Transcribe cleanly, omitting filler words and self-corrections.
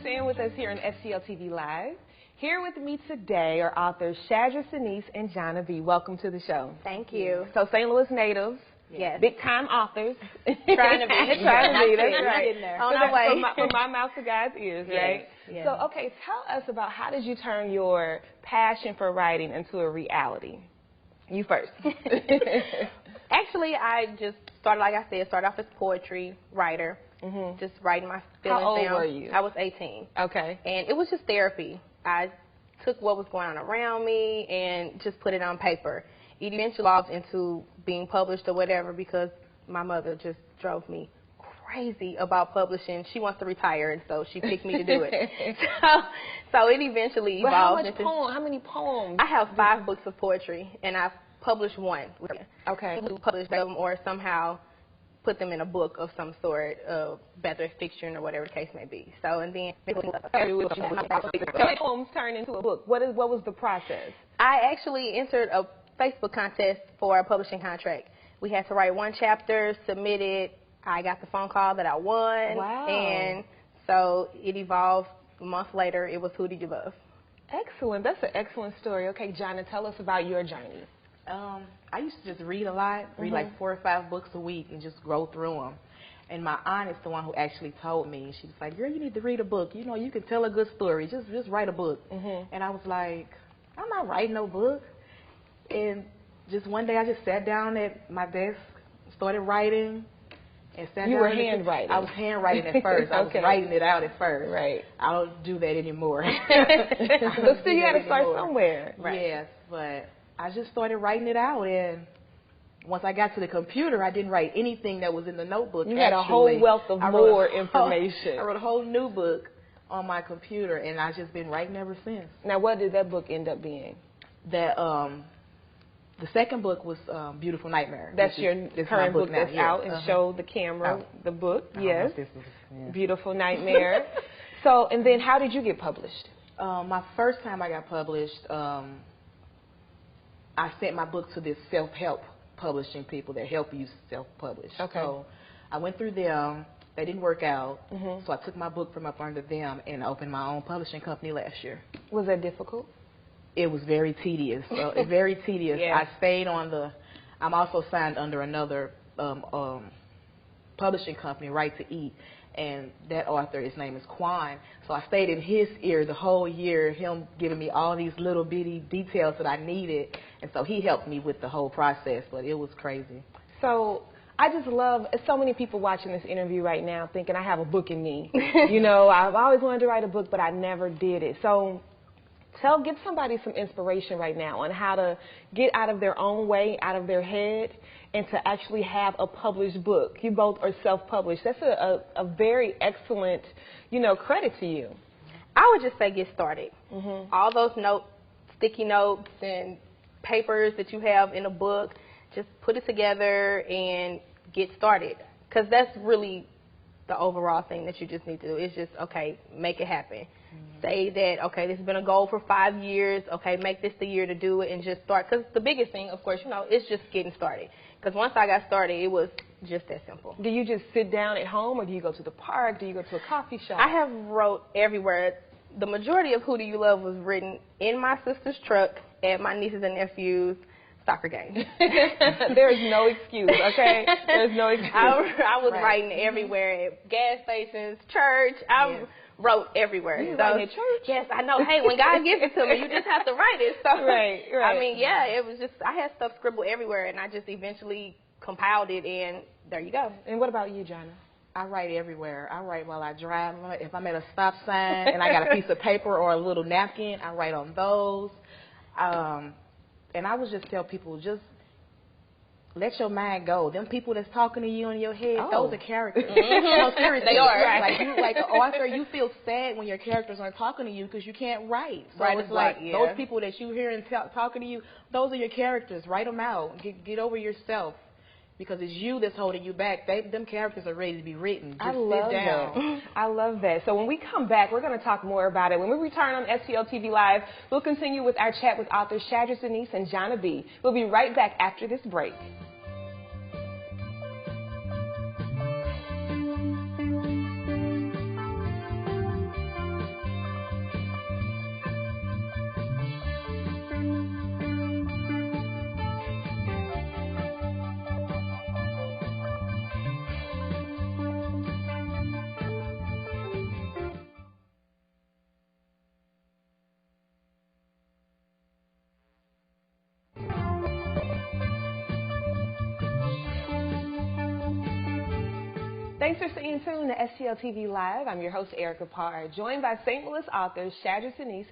staying with us here on STL TV Live. Here with me today are authors Shadress Denise and Johnna B. Welcome to the show. Thank you. So St. Louis natives, yes, big time authors. Trying to be. That's right. On our way. From my mouth to God's ears, right? Yes. So, okay, tell us about how did you turn your passion for writing into a reality? You first. Actually, I just started, like I said, started off as poetry writer, just writing my feelings down. How old were you? I was 18. Okay. And it was just therapy. I took what was going on around me and just put it on paper. It eventually evolved into being published or whatever because my mother just drove me crazy about publishing. She wants to retire, and so she picked me to do it. So it eventually evolved. How many poems? I have 5 books of poetry, and I've published 1. Okay. Published them or somehow put them in a book of some sort, better fiction or whatever the case may be. So, and then poems turned into a book. What was the process? I actually entered a Facebook contest for a publishing contract. We had to write 1 chapter, submit it. I got the phone call that I won. Wow. And so it evolved. A month later, it was Who Did You Love? Excellent. That's an excellent story. Okay, Johnna, tell us about your journey. I used to just read a lot, read like 4 or 5 books a week and just grow through them. And my aunt is the one who actually told me. She was like, girl, you need to read a book. You know, you can tell a good story. Just write a book. And I was like, I'm not writing no book. And just one day I just sat down at my desk, started writing. And sat you down were handwriting. I was handwriting at first. I was writing it out at first. Right. I don't do that anymore. But still, you got to start somewhere. Right. Yes, but I just started writing it out, and once I got to the computer, I didn't write anything that was in the notebook. You had a whole wealth of more information. I wrote a whole new book on my computer, and I've just been writing ever since. Now, what did that book end up being? The second book was Beautiful Nightmare. That's your current book that's out, and show the camera the book. Yes. Beautiful Nightmare. So, and then how did you get published? My first time I got published, I sent my book to this self-help publishing people that help you self-publish. Okay. So I went through them. They didn't work out. So I took my book from up under them and opened my own publishing company last year. Was that difficult? It was very tedious. Very tedious. Yeah. I stayed on I'm also signed under another publishing company, Right to Eat. And that author, his name is Quan. So I stayed in his ear the whole year, him giving me all these little bitty details that I needed. And so he helped me with the whole process, but it was crazy. So I just love, so many people watching this interview right now thinking I have a book in me. You know, I've always wanted to write a book, but I never did it. So give somebody some inspiration right now on how to get out of their own way, out of their head, and to actually have a published book. You both are self-published. That's a very excellent, credit to you. I would just say get started. All those sticky notes and papers that you have in a book, just put it together and get started. Because that's really the overall thing that you just need to do. It's just, okay, make it happen. Say that, okay, this has been a goal for 5 years. Okay, make this the year to do it and just start. Because the biggest thing, of course, is just getting started. Because once I got started, it was just that simple. Do you just sit down at home, or do you go to the park? Do you go to a coffee shop? I have wrote everywhere. The majority of Who Do You Love was written in my sister's truck at my nieces and nephews' soccer games. There is no excuse, okay? There's no excuse. I was writing everywhere, at gas stations, church. I wrote everywhere. You writing at church? Yes, I know. Hey, when God gives it to me, you just have to write it. So, right. I mean, yeah, it was just, I had stuff scribbled everywhere, and I just eventually compiled it, and there you go. And what about you, Johnna? I write everywhere. I write while I drive. If I'm at a stop sign and I got a piece of paper or a little napkin, I write on those. And I would just tell people, just let your mind go. Them people that's talking to you in your head, those are characters. No, seriously. They are. Right. Like an author, you feel sad when your characters aren't talking to you because you can't write. So it's like those people that you hear and talking to you, those are your characters. Write them out. Get over yourself. Because it's you that's holding you back. Them characters are ready to be written. Just sit down. That. I love that. So when we come back, we're going to talk more about it. When we return on STL TV Live, we'll continue with our chat with authors Shadress Denise and Johnna B. We'll be right back after this break. Thanks for staying tuned to STL TV Live. I'm your host, Arika Parr, joined by St. Louis authors Shadress Denise